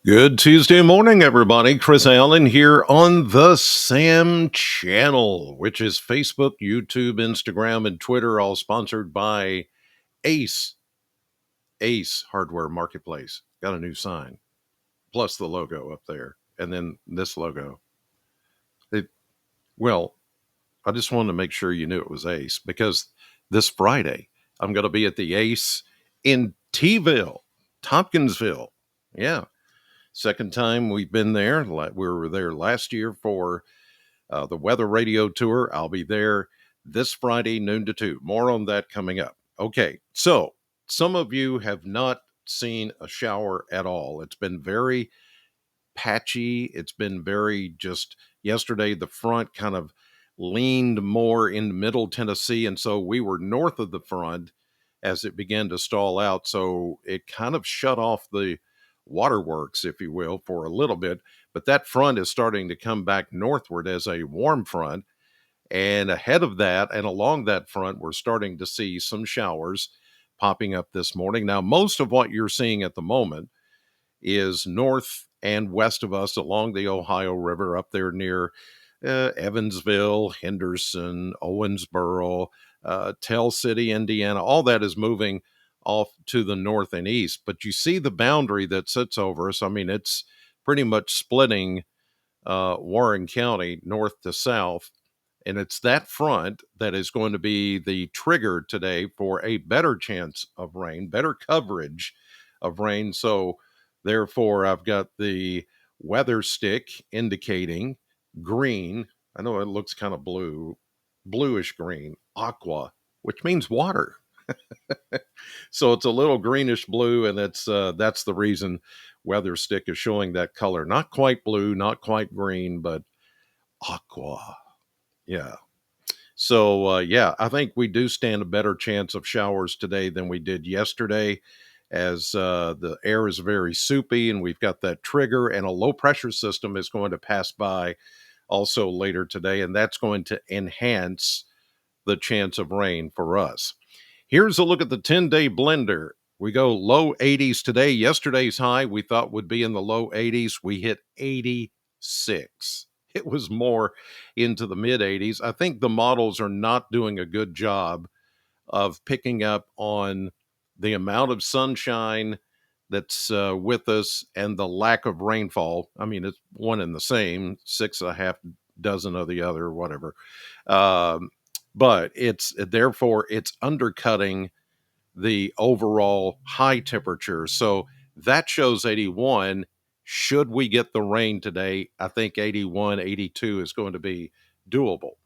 Good Tuesday morning, everybody. Chris Allen here on the Sam channel, which is Facebook, YouTube, Instagram, and Twitter, all sponsored by Ace Hardware Marketplace. Got a new sign, plus the logo up there, and then this logo. Well, I just wanted to make sure you knew it was Ace because this Friday I'm going to be at the Ace in T-ville, Tompkinsville. Yeah. Second time we've been there. We were there last year for the weather radio tour. I'll be there this Friday, noon to 2. More on that coming up. Okay, so some of you have not seen a shower at all. It's been very patchy. It's been very just yesterday, the front kind of leaned more in middle Tennessee. And so we were north of the front as it began to stall out. So it kind of shut off the waterworks, if you will, for a little bit. But that front is starting to come back northward as a warm front. And ahead of that and along that front, we're starting to see some showers popping up this morning. Now, most of what you're seeing at the moment is north and west of us along the Ohio River, up there near Evansville, Henderson, Owensboro, Tell City, Indiana. All that is moving off to the north and east. But you see the boundary that sits over us. I mean, it's pretty much splitting Warren County north to south. And it's that front that is going to be the trigger today for a better chance of rain, better coverage of rain. So, therefore, I've got the weather stick indicating green. I know it looks kind of bluish green, aqua, which means water. So it's a little greenish blue, and that's the reason weather stick is showing that color. Not quite blue, not quite green, but aqua. Yeah. So, I think we do stand a better chance of showers today than we did yesterday, as the air is very soupy and we've got that trigger, and a low pressure system is going to pass by also later today, and that's going to enhance the chance of rain for us. Here's a look at the 10-day blender. We go low 80s today. Yesterday's high we thought would be in the low 80s. We hit 86. It was more into the mid 80s. I think the models are not doing a good job of picking up on the amount of sunshine that's with us and the lack of rainfall. I mean, it's one and the same, 6.5 dozen of the other, whatever. But it's therefore it's undercutting the overall high temperature. So that shows 81. Should we get the rain today, I think 81, 82 is going to be doable.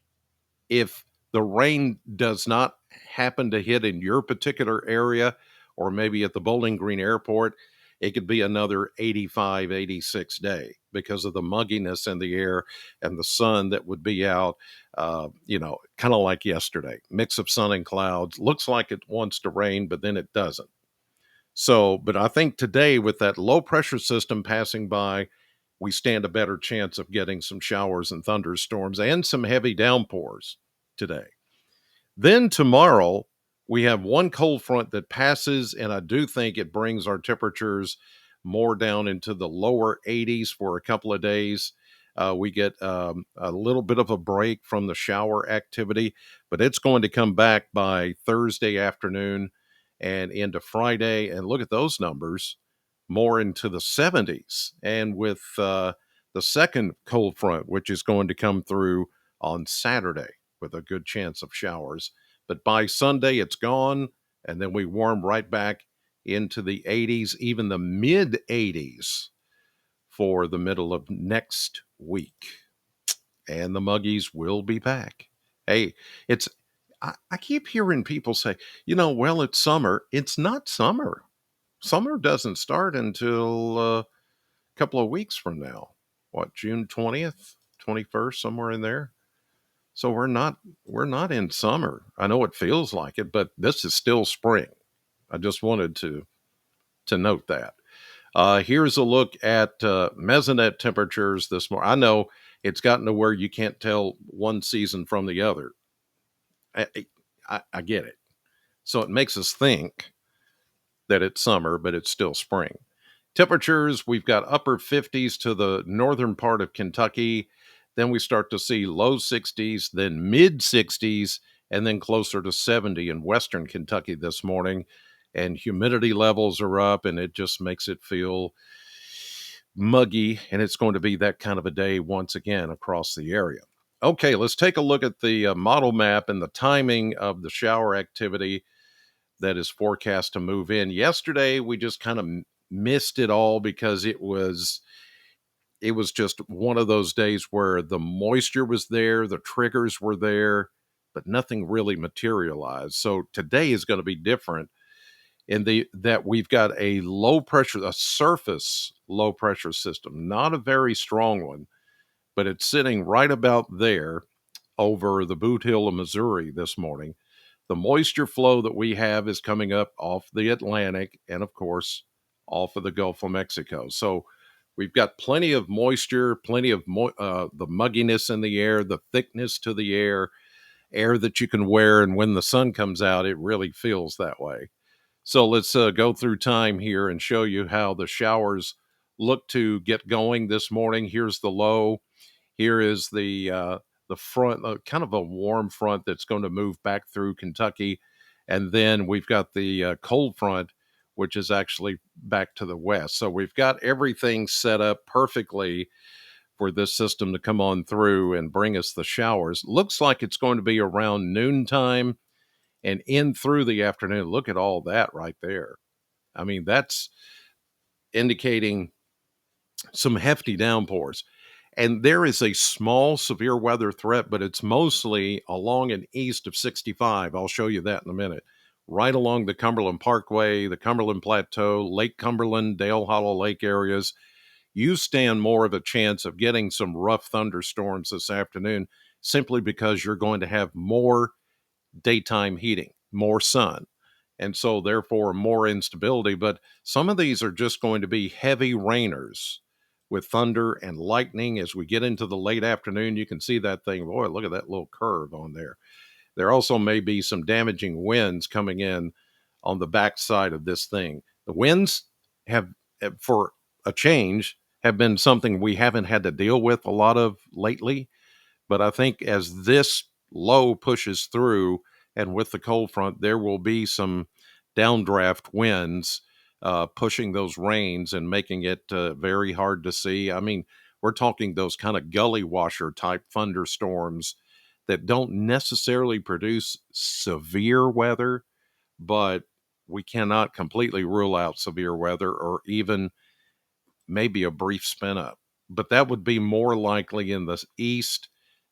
If the rain does not happen to hit in your particular area, or maybe at the Bowling Green Airport, it could be another 85, 86 day because of the mugginess in the air and the sun that would be out, kind of like yesterday. Mix of sun and clouds. Looks like it wants to rain, but then it doesn't. So, but I think today with that low pressure system passing by, we stand a better chance of getting some showers and thunderstorms and some heavy downpours today. Then tomorrow, we have one cold front that passes, and I do think it brings our temperatures more down into the lower 80s for a couple of days. We get a little bit of a break from the shower activity, but it's going to come back by Thursday afternoon and into Friday. And look at those numbers, more into the 70s. And with the second cold front, which is going to come through on Saturday with a good chance of showers. But by Sunday, it's gone, and then we warm right back into the 80s, even the mid 80s for the middle of next week. And the muggies will be back. Hey, I keep hearing people say, well, it's summer. It's not summer. Summer doesn't start until a couple of weeks from now. What, June 20th, 21st, somewhere in there? So we're not in summer. I know it feels like it, but this is still spring. I just wanted to note that. Here's a look at mesonet temperatures this morning. I know it's gotten to where you can't tell one season from the other. I get it. So it makes us think that it's summer, but it's still spring. Temperatures, we've got upper 50s to the northern part of Kentucky. Then we start to see low 60s, then mid 60s, and then closer to 70 in western Kentucky this morning. And humidity levels are up, and it just makes it feel muggy. And it's going to be that kind of a day once again across the area. Okay, let's take a look at the model map and the timing of the shower activity that is forecast to move in. Yesterday, we just kind of missed it all because it was just one of those days where the moisture was there, the triggers were there, but nothing really materialized. So today is going to be different in the that we've got a low pressure, a surface low pressure system, not a very strong one, but it's sitting right about there over the Boot Hill of Missouri this morning. The moisture flow that we have is coming up off the Atlantic and, of course, off of the Gulf of Mexico. So we've got plenty of moisture, plenty of the mugginess in the air, the thickness to the air that you can wear. And when the sun comes out, it really feels that way. So let's go through time here and show you how the showers look to get going this morning. Here's the low. Here is the front, kind of a warm front that's going to move back through Kentucky, and then we've got the cold front, which is actually back to the west. So we've got everything set up perfectly for this system to come on through and bring us the showers. Looks like it's going to be around noontime and in through the afternoon. Look at all that right there. I mean, that's indicating some hefty downpours. And there is a small severe weather threat, but it's mostly along and east of 65. I'll show you that in a minute. Right along the Cumberland Parkway, the Cumberland Plateau, Lake Cumberland, Dale Hollow Lake areas, you stand more of a chance of getting some rough thunderstorms this afternoon simply because you're going to have more daytime heating, more sun. And so, therefore, more instability. But some of these are just going to be heavy rainers with thunder and lightning. As we get into the late afternoon, you can see that thing. Boy, look at that little curve on there. There also may be some damaging winds coming in on the backside of this thing. The winds for a change, have been something we haven't had to deal with a lot of lately. But I think as this low pushes through and with the cold front, there will be some downdraft winds pushing those rains and making it very hard to see. I mean, we're talking those kind of gully washer type thunderstorms that don't necessarily produce severe weather, but we cannot completely rule out severe weather or even maybe a brief spin up. But that would be more likely in the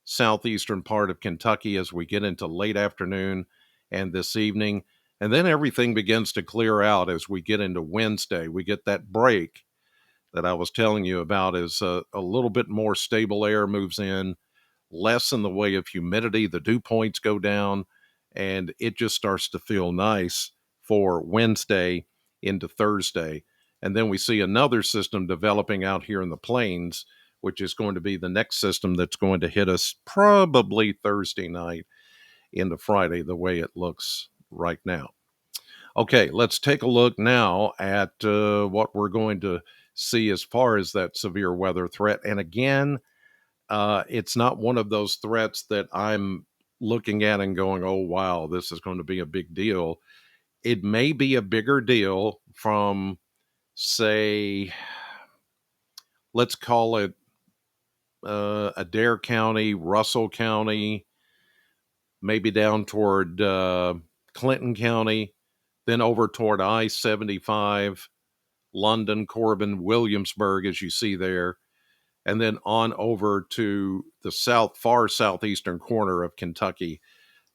southeastern part of Kentucky as we get into late afternoon and this evening. And then everything begins to clear out as we get into Wednesday. We get that break that I was telling you about as a little bit more stable air moves in, less in the way of humidity. The dew points go down, and it just starts to feel nice for Wednesday into Thursday. And then we see another system developing out here in the plains, which is going to be the next system that's going to hit us probably Thursday night into Friday, the way it looks right now. Okay, let's take a look now at what we're going to see as far as that severe weather threat. And again, it's not one of those threats that I'm looking at and going, oh, wow, this is going to be a big deal. It may be a bigger deal from, say, let's call it Adair County, Russell County, maybe down toward Clinton County, then over toward I-75, London, Corbin, Williamsburg, as you see there, and then on over to the far southeastern corner of Kentucky.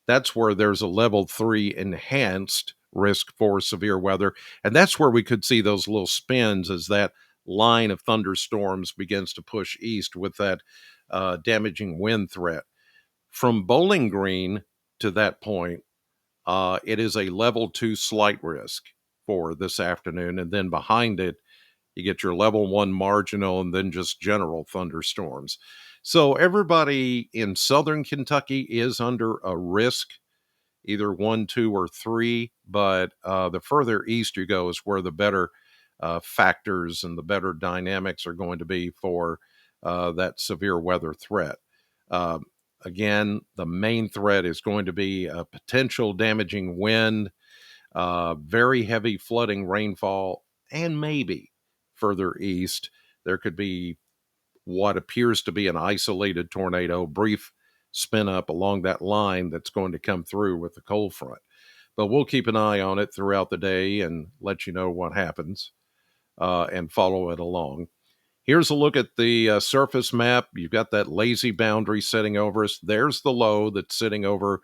That's where there's a level 3 enhanced risk for severe weather. And that's where we could see those little spins as that line of thunderstorms begins to push east with that damaging wind threat. From Bowling Green to that point, it is a level 2 slight risk for this afternoon. And then behind it, you get your level 1 marginal and then just general thunderstorms. So everybody in southern Kentucky is under a risk, either 1, 2, or 3. But the further east you go is where the better factors and the better dynamics are going to be for that severe weather threat. Uh, Again, the main threat is going to be a potential damaging wind, very heavy flooding rainfall, and maybe further east, there could be what appears to be an isolated tornado, brief spin up along that line that's going to come through with the cold front. But we'll keep an eye on it throughout the day and let you know what happens and follow it along. Here's a look at the surface map. You've got that lazy boundary sitting over us. There's the low that's sitting over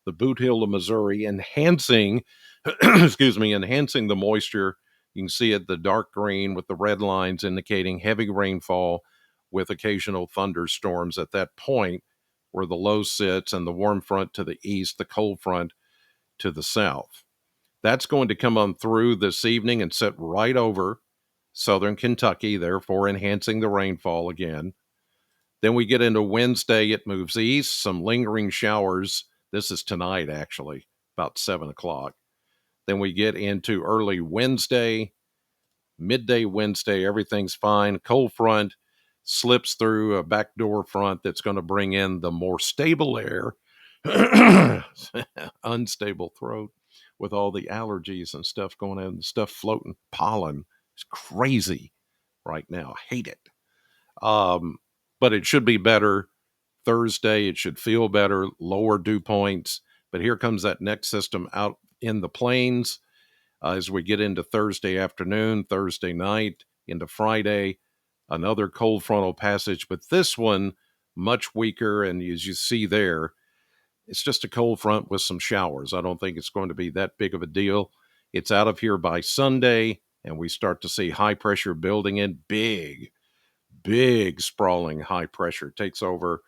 the Boot Hill of Missouri, enhancing, excuse me, enhancing the moisture. You can see it, the dark green with the red lines indicating heavy rainfall with occasional thunderstorms at that point where the low sits, and the warm front to the east, the cold front to the south. That's going to come on through this evening and sit right over southern Kentucky, therefore enhancing the rainfall again. Then we get into Wednesday, it moves east, some lingering showers. This is tonight, actually, about 7 o'clock. Then we get into early Wednesday, midday Wednesday, everything's fine. Cold front slips through a backdoor front that's going to bring in the more stable air, unstable throat with all the allergies and stuff going in, stuff floating, pollen. It's crazy right now. I hate it. But it should be better Thursday. It should feel better, lower dew points. But here comes that next system out in the plains as we get into Thursday afternoon, Thursday night, into Friday, another cold frontal passage. But this one, much weaker. And as you see there, it's just a cold front with some showers. I don't think it's going to be that big of a deal. It's out of here by Sunday, and we start to see high pressure building in. Big sprawling high pressure takes over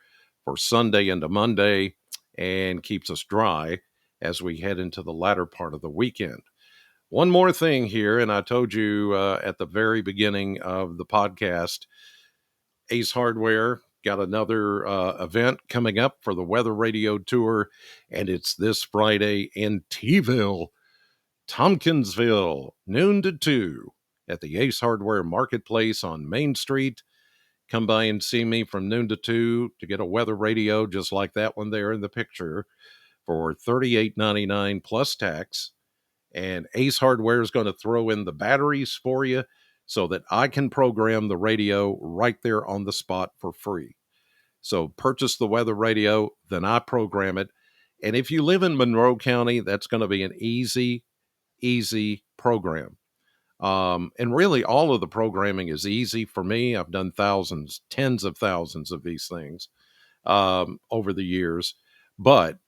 for Sunday into Monday and keeps us dry as we head into the latter part of the weekend. One more thing here, and I told you at the very beginning of the podcast, Ace Hardware got another event coming up for the Weather Radio Tour, and it's this Friday in T-ville, Tompkinsville, noon to 2 at the Ace Hardware Marketplace on Main Street. Come by and see me from noon to 2 to get a weather radio just like that one there in the picture for $38.99 plus tax. And Ace Hardware is going to throw in the batteries for you so that I can program the radio right there on the spot for free. So purchase the weather radio, then I program it. And if you live in Monroe County, that's going to be an easy program. And really, all of the programming is easy for me. I've done thousands, tens of thousands of these things over the years. But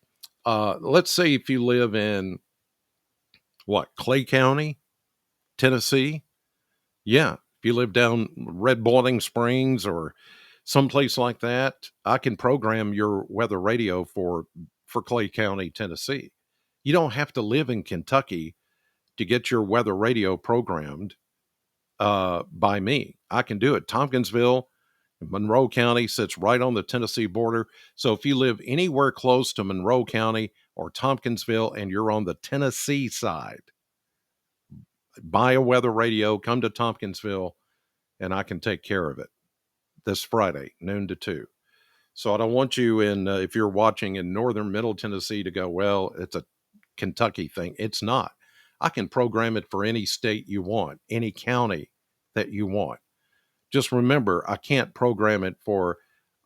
let's say if you live in Clay County, Tennessee. Yeah, if you live down Red Bowling Springs or someplace like that, I can program your weather radio for Clay County, Tennessee. You don't have to live in Kentucky to get your weather radio programmed by me. I can do it. Tompkinsville, Monroe County sits right on the Tennessee border. So if you live anywhere close to Monroe County or Tompkinsville and you're on the Tennessee side, buy a weather radio, come to Tompkinsville, and I can take care of it this Friday, noon to 2. So I don't want you if you're watching in northern middle Tennessee to go, well, it's a Kentucky thing. It's not. I can program it for any state you want, any county that you want. Just remember, I can't program it for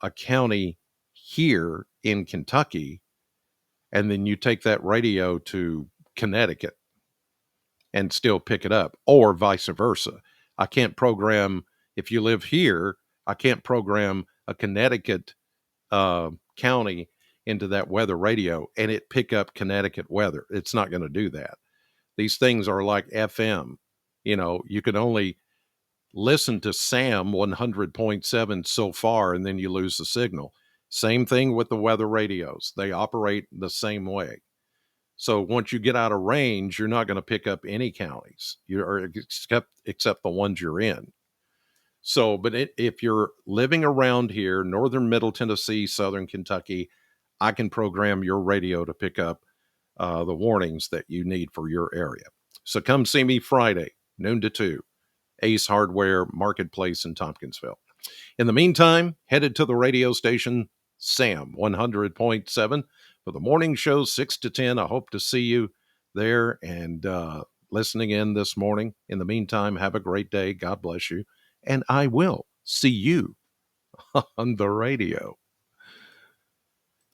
a county here in Kentucky, and then you take that radio to Connecticut and still pick it up, or vice versa. I can't program, if you live here, I can't program a Connecticut county into that weather radio and it pick up Connecticut weather. It's not going to do that. These things are like FM. You can only listen to SAM 100.7 so far, and then you lose the signal. Same thing with the weather radios. They operate the same way. So once you get out of range, you're not going to pick up any counties, except the ones you're in. So, but if you're living around here, northern middle Tennessee, southern Kentucky, I can program your radio to pick up the warnings that you need for your area. So come see me Friday, noon to 2, Ace Hardware Marketplace in Tompkinsville. In the meantime, headed to the radio station, Sam 100.7 for the morning show, 6 to 10. I hope to see you there and listening in this morning. In the meantime, have a great day. God bless you. And I will see you on the radio.